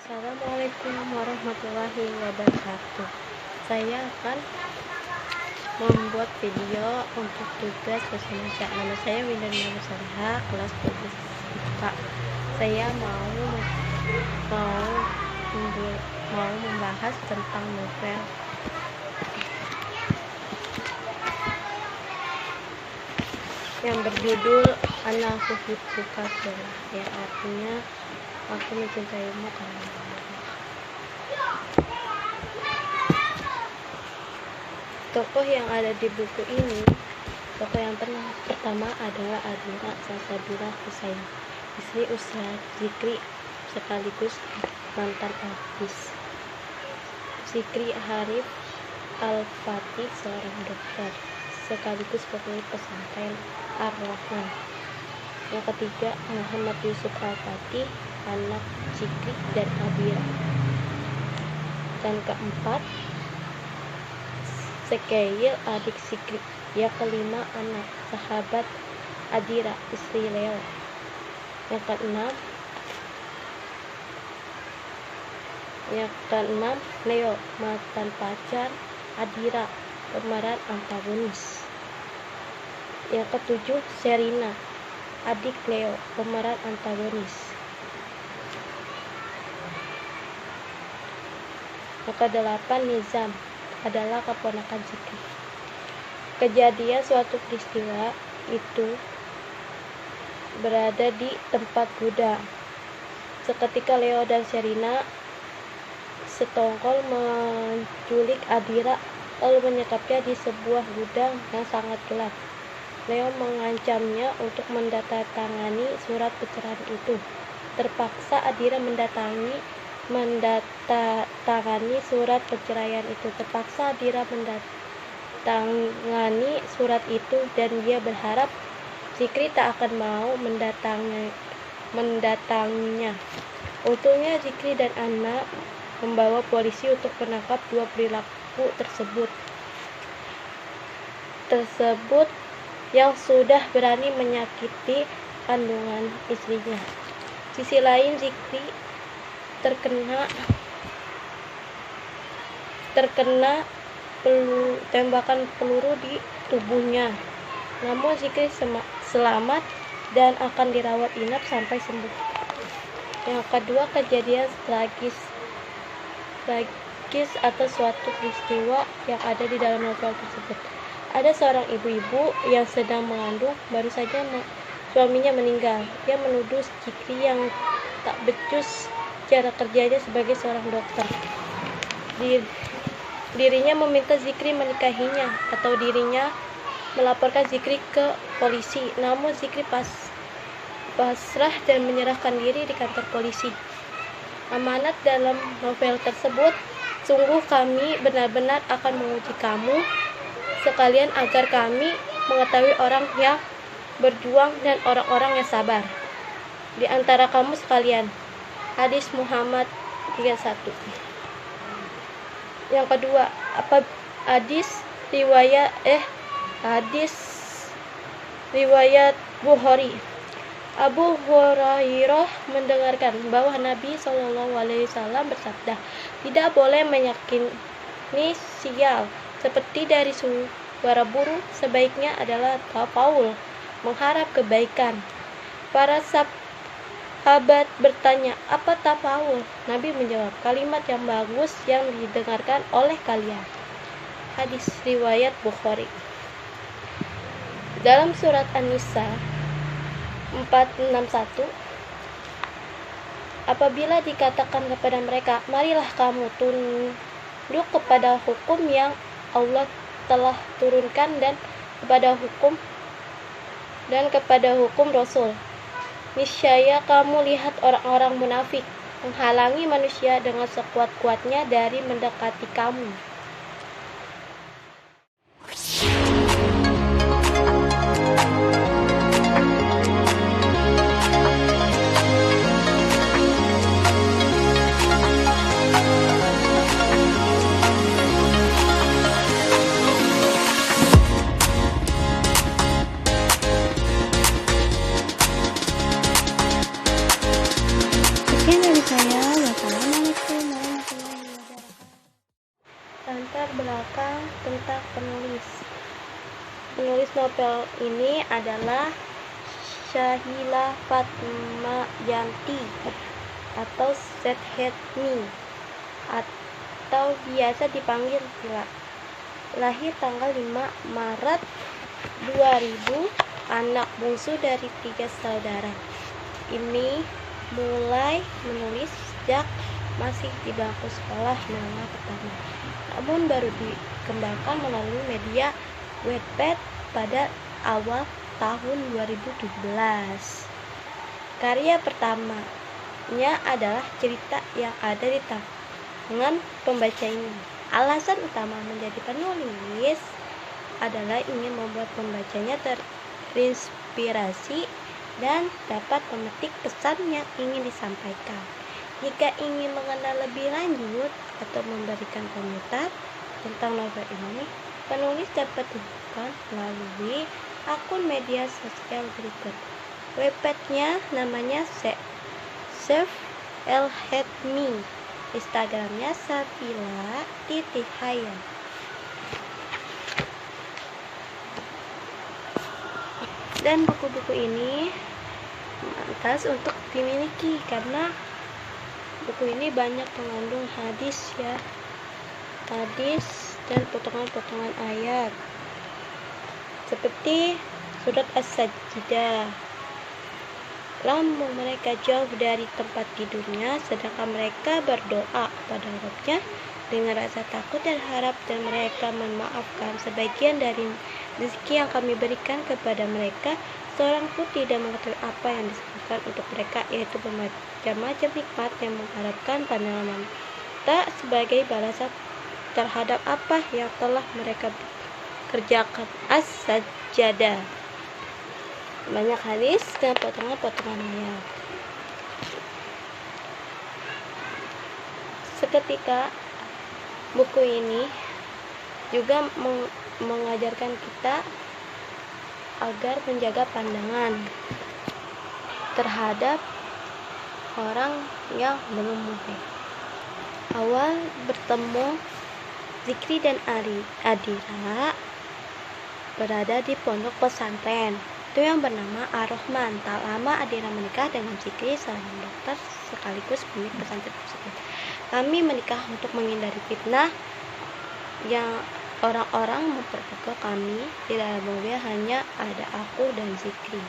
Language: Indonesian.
Assalamualaikum warahmatullahi wabarakatuh. Saya akan membuat video untuk tugas bahasa Indonesia. Nama saya Winda Nurul Saliha, kelas 12 IPA. Saya mau membahas tentang novel yang berjudul Ana Uhibbuka Fillah, ya artinya aku mencintaimu karena Allah. Tokoh yang ada di buku ini, tokoh yang pertama adalah Adira Salsabila Husain, istri Ustaz Zikri sekaligus mantan artis. Zikri Harif Al-Fatih, seorang dokter sekaligus pemilik pesantren Ar-Rahman. Yang ketiga, Muhammad Yusuf Al-Fatih, anak Zikri dan Adira. Dan keempat, Sekeil, adik Zikri. Yang kelima, anak sahabat Adira, istri Leo. Yang keenam, Leo, mantan pacar Adira, pemeran antagonis. Yang ketujuh, Sherina, adik Leo, pemeran antagonis. Yang kedelapan, Nizam, adalah keponakan Zikri. Kejadian suatu peristiwa itu berada di tempat gudang. Seketika Leo dan Sherina setongkol menculik Adira lalu menyekapnya di sebuah gudang yang sangat gelap. Leo mengancamnya untuk mendatangani surat perceraian itu. Terpaksa Adira mendatangani surat perceraian itu. Surat itu dan dia berharap Zikri tak akan mau mendatanginya. Untungnya Zikri dan Ana membawa polisi untuk menangkap dua perilaku tersebut yang sudah berani menyakiti kandungan istrinya. Sisi lain, Zikri terkena tembakan peluru di tubuhnya. Namun Zikri selamat dan akan dirawat inap sampai sembuh. Yang kedua, kejadian tragis atau suatu peristiwa yang ada di dalam novel tersebut. Ada seorang ibu-ibu yang sedang mengandung, baru saja suaminya meninggal. Dia menuduh Zikri yang tak becus cara kerjanya sebagai seorang dokter. Dirinya meminta Zikri menikahinya atau dirinya melaporkan Zikri ke polisi. Namun Zikri pasrah dan menyerahkan diri di kantor polisi. Amanat dalam novel tersebut, sungguh kami benar-benar akan menguji kamu sekalian agar kami mengetahui orang yang berjuang dan orang-orang yang sabar di antara kamu sekalian. Hadis Muhammad 31. Yang kedua, hadis riwayat Bukhari. Abu Hurairah mendengarkan bahwa Nabi SAW bersabda, tidak boleh meyakini sial seperti dari suara burung, sebaiknya adalah tafaul, mengharap kebaikan. Para sahabat bertanya, apa tafaul? Nabi menjawab, kalimat yang bagus yang didengarkan oleh kalian. Hadis riwayat Bukhari. Dalam surat An-Nisa 461, apabila dikatakan kepada mereka, marilah kamu tunduk kepada hukum yang Allah telah turunkan dan kepada hukum Rasul, niscaya kamu lihat orang-orang munafik menghalangi manusia dengan sekuat-kuatnya dari mendekati kamu. Sekian dari saya. Wassalamualaikum tentang penulis. Penulis novel ini adalah Syahila Fatmayanti atau Syedhetmi atau biasa dipanggil Sila. Lahir tanggal 5 Maret 2000, anak bungsu dari 3 saudara. Ini mulai menulis sejak masih di bangku sekolah menengah pertama, namun baru dikembangkan melalui media Wattpad pada awal tahun 2017. Karya pertamanya adalah cerita yang ada di tangan pembaca ini. Alasan utama menjadi penulis adalah ingin membuat pembacanya terinspirasi dan dapat memetik pesan yang ingin disampaikan. Jika ingin mengenal lebih lanjut atau memberikan komentar tentang novel ini, penulis dapat dihubungkan melalui akun media sosial berikut. Webpadnya namanya Syedhetmi, Instagramnya Safila_Haya. Dan buku-buku ini pantas untuk dimiliki karena buku ini banyak mengandung hadis dan potongan-potongan ayat seperti surat As-Sajdah. Lambung mereka jauh dari tempat tidurnya, sedangkan mereka berdoa pada Rabbnya dengan rasa takut dan harap, dan mereka memaafkan sebagian dari rezeki yang kami berikan kepada mereka. Seorang pun tidak mengetahui apa yang disediakan untuk mereka, yaitu bermacam-macam nikmat yang mengharapkan pandangan mata sebagai balasan terhadap apa yang telah mereka kerjakan. As-Sajdah. Banyak hadis dan potongan-potongan ayat. Seketika buku ini juga mengajarkan kita agar menjaga pandangan terhadap orang yang belum muhrim. Awal bertemu Zikri dan Adira berada di pondok pesantren itu yang bernama Ar-Rahman. Tak lama Adira menikah dengan Zikri, seorang dokter sekaligus pemilik pesantren tersebut. Kami menikah untuk menghindari fitnah yang orang-orang memperkosa kami. Di dalam mobil hanya ada aku dan Zikri.